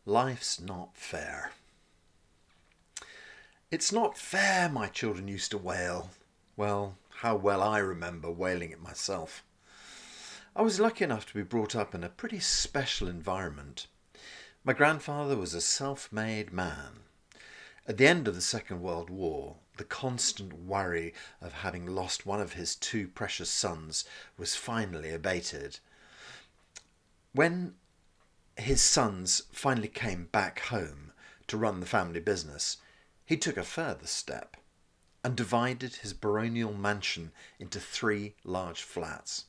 Life's not fair. It's not fair, my children used to wail. Well, how well I remember wailing it myself. I was lucky enough to be brought up in a pretty special environment. My grandfather was a self-made man. At the end of the Second World War, the constant worry of having lost one of his two precious sons was finally abated. When his sons finally came back home to run the family business, he took a further step and divided his baronial mansion into 3 large flats.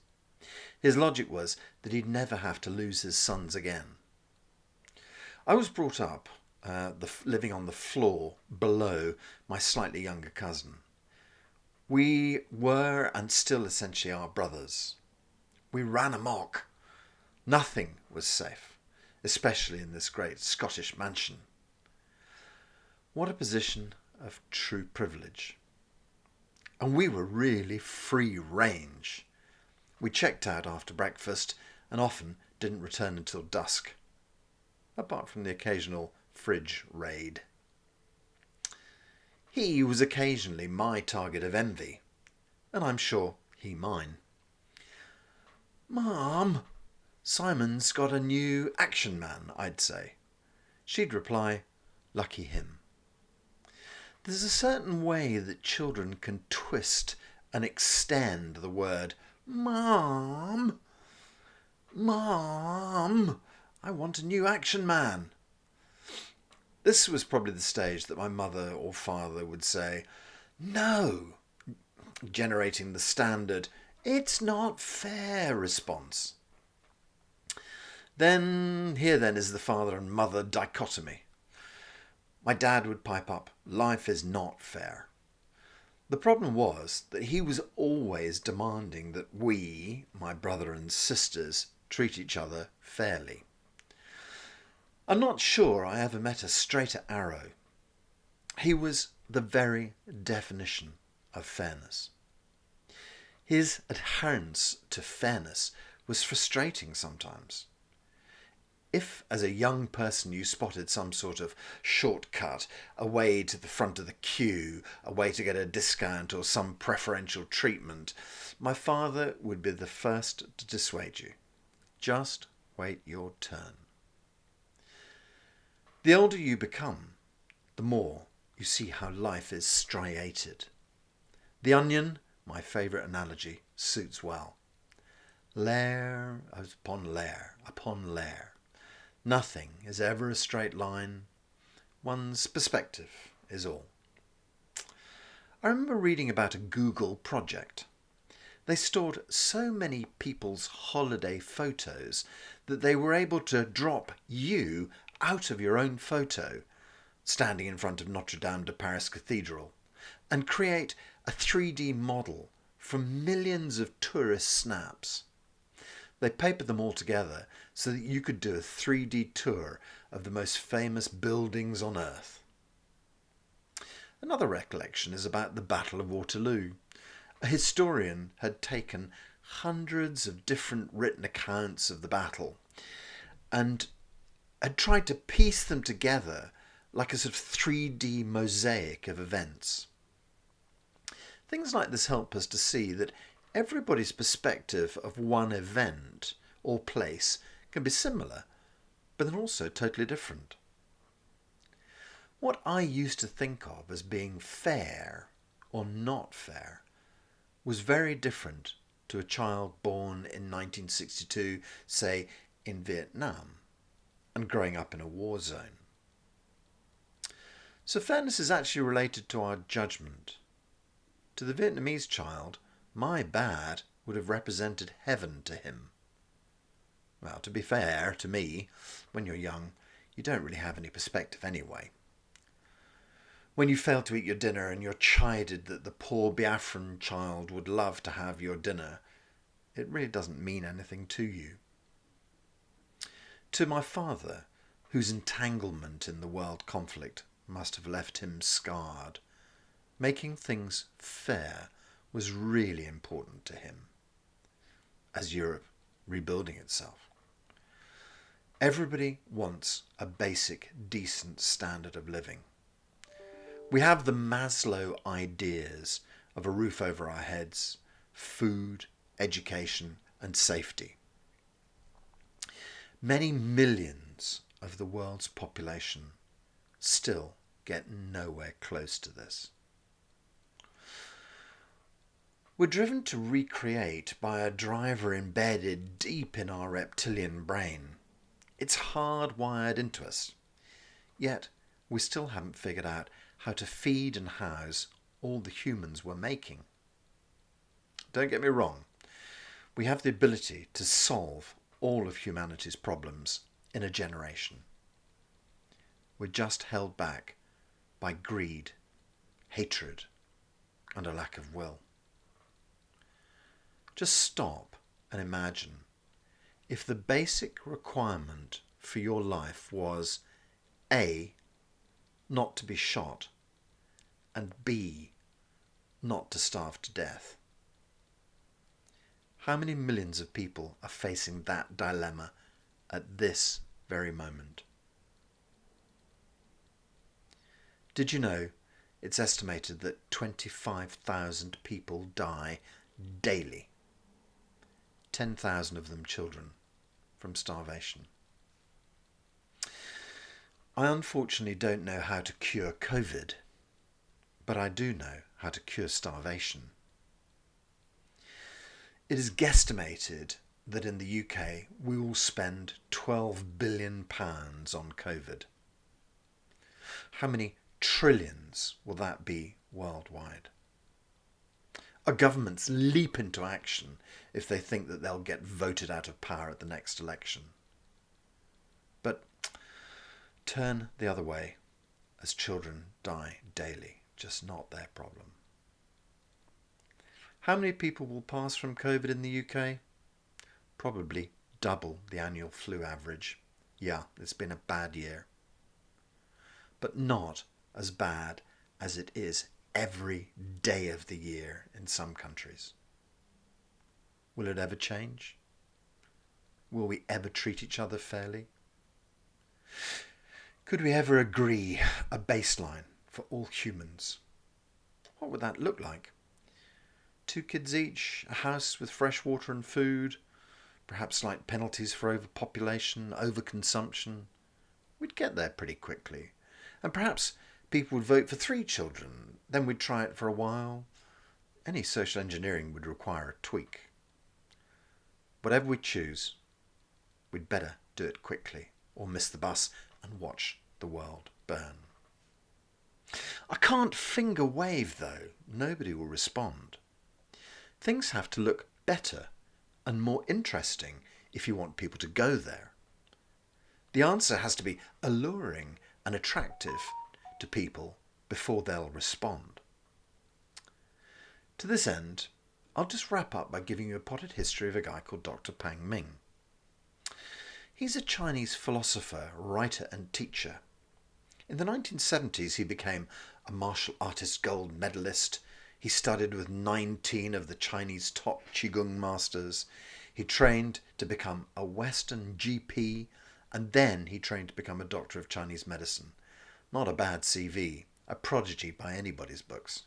His logic was that he'd never have to lose his sons again. I was brought up living on the floor below my slightly younger cousin. We were and still essentially are brothers. We ran amok. Nothing was safe, especially in this great Scottish mansion. What a position of true privilege. And we were really free range. We checked out after breakfast and often didn't return until dusk, apart from the occasional fridge raid. He was occasionally my target of envy, and I'm sure he mine. "Mom, Simon's got a new Action Man," I'd say. She'd reply, "Lucky him." There's a certain way that children can twist and extend the word "Mom, Mom, I want a new Action Man." This was probably the stage that my mother or father would say, "No," generating the standard "It's not fair" response. Here then is the father and mother dichotomy. My dad would pipe up, "Life is not fair." The problem was that he was always demanding that we, my brother and sisters, treat each other fairly. I'm not sure I ever met a straighter arrow. He was the very definition of fairness. His adherence to fairness was frustrating sometimes. If, as a young person, you spotted some sort of shortcut, a way to the front of the queue, a way to get a discount or some preferential treatment, my father would be the first to dissuade you. Just wait your turn. The older you become, the more you see how life is striated. The onion, my favourite analogy, suits well. Layer upon layer upon layer. Nothing is ever a straight line. One's perspective is all. I remember reading about a Google project. They stored so many people's holiday photos that they were able to drop you out of your own photo, standing in front of Notre Dame de Paris Cathedral, and create a 3D model from millions of tourist snaps. They papered them all together so that you could do a 3D tour of the most famous buildings on Earth. Another recollection is about the Battle of Waterloo. A historian had taken hundreds of different written accounts of the battle and had tried to piece them together like a sort of 3D mosaic of events. Things like this help us to see that everybody's perspective of one event or place can be similar, but then also totally different. What I used to think of as being fair or not fair was very different to a child born in 1962, say in Vietnam, and growing up in a war zone. So fairness is actually related to our judgment. To the Vietnamese child, my bad would have represented heaven to him. Well, to be fair, to me, when you're young, you don't really have any perspective anyway. When you fail to eat your dinner and you're chided that the poor Biafran child would love to have your dinner, it really doesn't mean anything to you. To my father, whose entanglement in the world conflict must have left him scarred, making things fair was really important to him as Europe rebuilding itself. Everybody wants a basic, decent standard of living. We have the Maslow ideas of a roof over our heads, food, education, and safety. Many millions of the world's population still get nowhere close to this. We're driven to recreate by a driver embedded deep in our reptilian brain. It's hardwired into us. Yet we still haven't figured out how to feed and house all the humans we're making. Don't get me wrong, we have the ability to solve all of humanity's problems in a generation. We're just held back by greed, hatred, and a lack of will. Just stop and imagine if the basic requirement for your life was A, not to be shot, and B, not to starve to death. How many millions of people are facing that dilemma at this very moment? Did you know it's estimated that 25,000 people die daily, 10,000 of them children, from starvation? I unfortunately don't know how to cure COVID, but I do know how to cure starvation. It is guesstimated that in the UK we will spend £12 billion on COVID. How many trillions will that be worldwide? Our governments leap into action if they think that they'll get voted out of power at the next election. But turn the other way as children die daily, just not their problem. How many people will pass from COVID in the UK? Probably double the annual flu average. Yeah, it's been a bad year. But not as bad as it is every day of the year in some countries. Will it ever change? Will we ever treat each other fairly? Could we ever agree a baseline for all humans? What would that look like? 2 kids each, a house with fresh water and food, perhaps slight penalties for overpopulation, overconsumption. We'd get there pretty quickly. And perhaps people would vote for 3 children, then we'd try it for a while. Any social engineering would require a tweak. Whatever we choose, we'd better do it quickly or miss the bus and watch the world burn. I can't finger wave though. Nobody will respond. Things have to look better and more interesting if you want people to go there. The answer has to be alluring and attractive to people before they'll respond. To this end, I'll just wrap up by giving you a potted history of a guy called Dr. Pang Ming. He's a Chinese philosopher, writer and teacher. In the 1970s he became a martial artist gold medalist. He studied with 19 of the Chinese top Qigong masters. He trained to become a Western GP, and then he trained to become a doctor of Chinese medicine. Not a bad CV, a prodigy by anybody's books.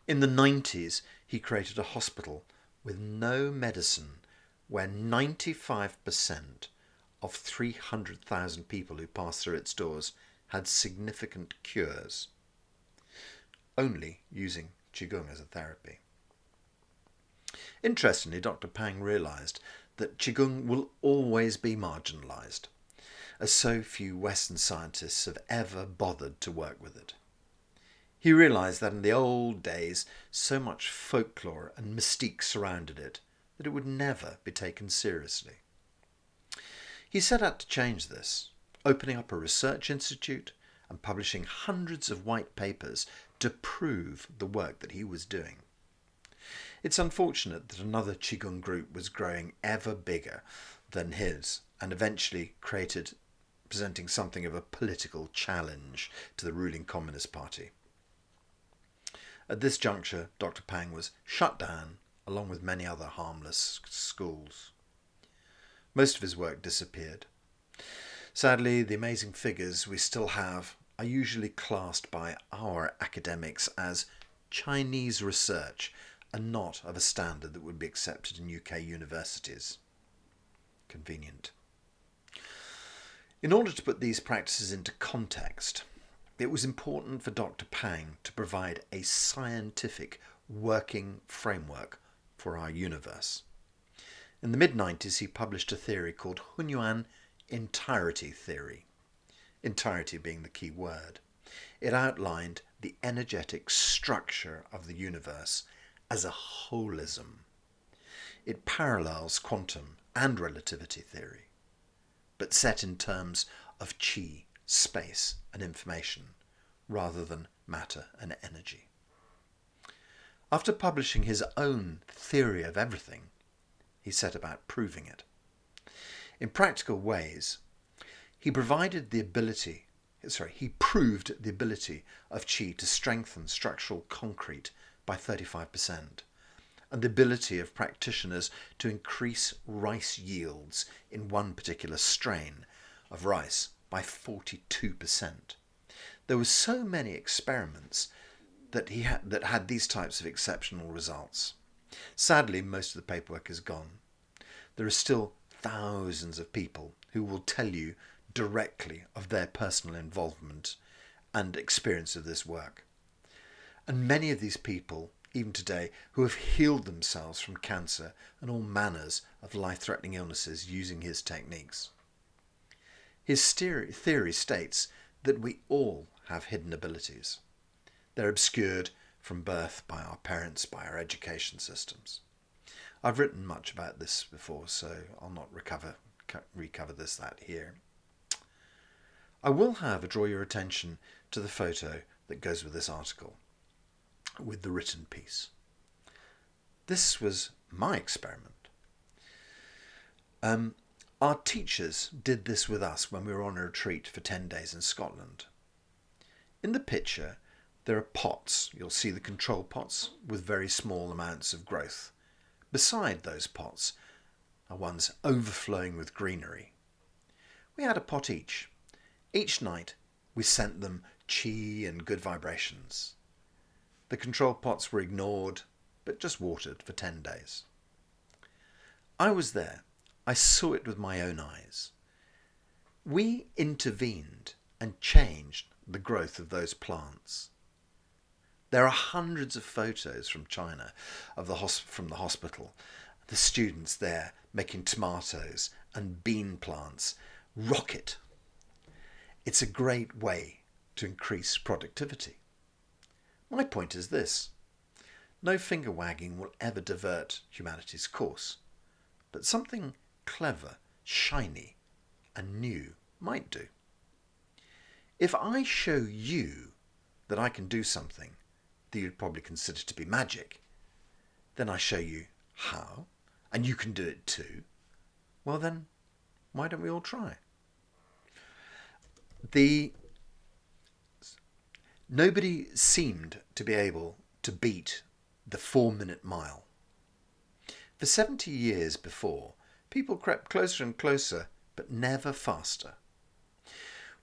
In the 90s, he created a hospital with no medicine where 95% of 300,000 people who passed through its doors had significant cures, only using Qigong as a therapy. Interestingly, Dr. Pang realised that Qigong will always be marginalised, as so few Western scientists have ever bothered to work with it. He realised that in the old days so much folklore and mystique surrounded it that it would never be taken seriously. He set out to change this, opening up a research institute and publishing hundreds of white papers to prove the work that he was doing. It's unfortunate that another Qigong group was growing ever bigger than his and eventually presenting something of a political challenge to the ruling Communist Party. At this juncture, Dr. Pang was shut down along with many other harmless schools. Most of his work disappeared. Sadly, the amazing figures we still have are usually classed by our academics as Chinese research and not of a standard that would be accepted in UK universities. Convenient. In order to put these practices into context, it was important for Dr. Pang to provide a scientific working framework for our universe. In the mid-90s, he published a theory called Hunyuan entirety theory, entirety being the key word. It outlined the energetic structure of the universe as a holism. It parallels quantum and relativity theory, but set in terms of chi, space and information, rather than matter and energy. After publishing his own theory of everything, he set about proving it. In practical ways, he proved the ability of qi to strengthen structural concrete by 35%, and the ability of practitioners to increase rice yields in one particular strain of rice by 42%. There were so many experiments that had these types of exceptional results. Sadly, most of the paperwork is gone. There are still thousands of people who will tell you directly of their personal involvement and experience of this work. And many of these people, even today, who have healed themselves from cancer and all manners of life-threatening illnesses using his techniques. His theory states that we all have hidden abilities. They're obscured from birth by our parents, by our education systems. I've written much about this before, so I'll not recover that here. I will, however, draw your attention to the photo that goes with this article, with the written piece. This was my experiment. Our teachers did this with us when we were on a retreat for 10 days in Scotland. In the picture, there are pots. You'll see the control pots with very small amounts of growth. Beside those pots are ones overflowing with greenery. We had a pot each. Each night we sent them chi and good vibrations. The control pots were ignored, but just watered for 10 days. I was there. I saw it with my own eyes. We intervened and changed the growth of those plants. There are hundreds of photos from China from the hospital, the students there making tomatoes and bean plants rocket. It's a great way to increase productivity. My point is this: no finger wagging will ever divert humanity's course, but something clever, shiny and new might do. If I show you that I can do something that you'd probably consider to be magic, then I show you how, and you can do it too, well then, why don't we all try? Nobody seemed to be able to beat the 4-minute mile. For 70 years before, people crept closer and closer, but never faster.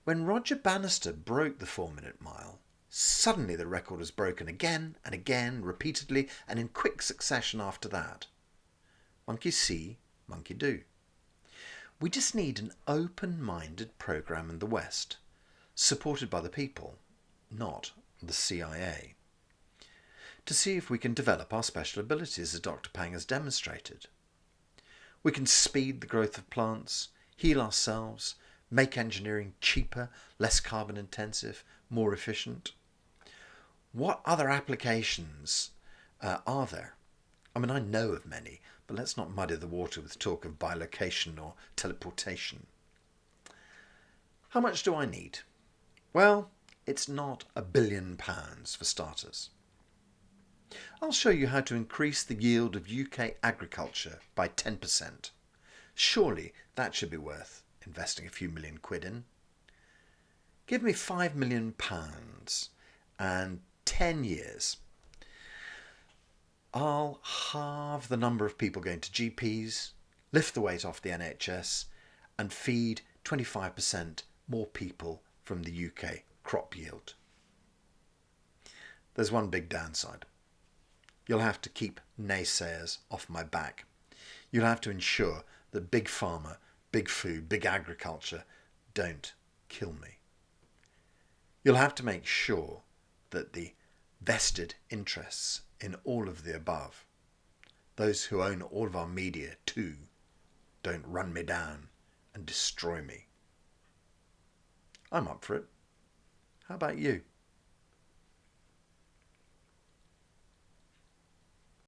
When Roger Bannister broke the 4-minute mile, suddenly the record was broken again and again, repeatedly, and in quick succession after that. Monkey see, monkey do. We just need an open-minded program in the West, supported by the people, not the CIA, to see if we can develop our special abilities as Dr. Pang has demonstrated. We can speed the growth of plants, heal ourselves, make engineering cheaper, less carbon intensive, more efficient. What other applications are there? I mean, I know of many, but let's not muddy the water with talk of bilocation or teleportation. How much do I need? Well, it's not £1 billion for starters. I'll show you how to increase the yield of UK agriculture by 10%. Surely that should be worth investing a few million quid in. Give me £5 million and 10 years. I'll halve the number of people going to GPs lift the weight off the NHS and feed 25% more people from the UK crop yield. There's one big downside. You'll have to keep naysayers off my back. You'll have to ensure that big pharma, big food, big agriculture don't kill me. You'll have to make sure that the vested interests in all of the above, those who own all of our media too, don't run me down and destroy me. I'm up for it. How about you?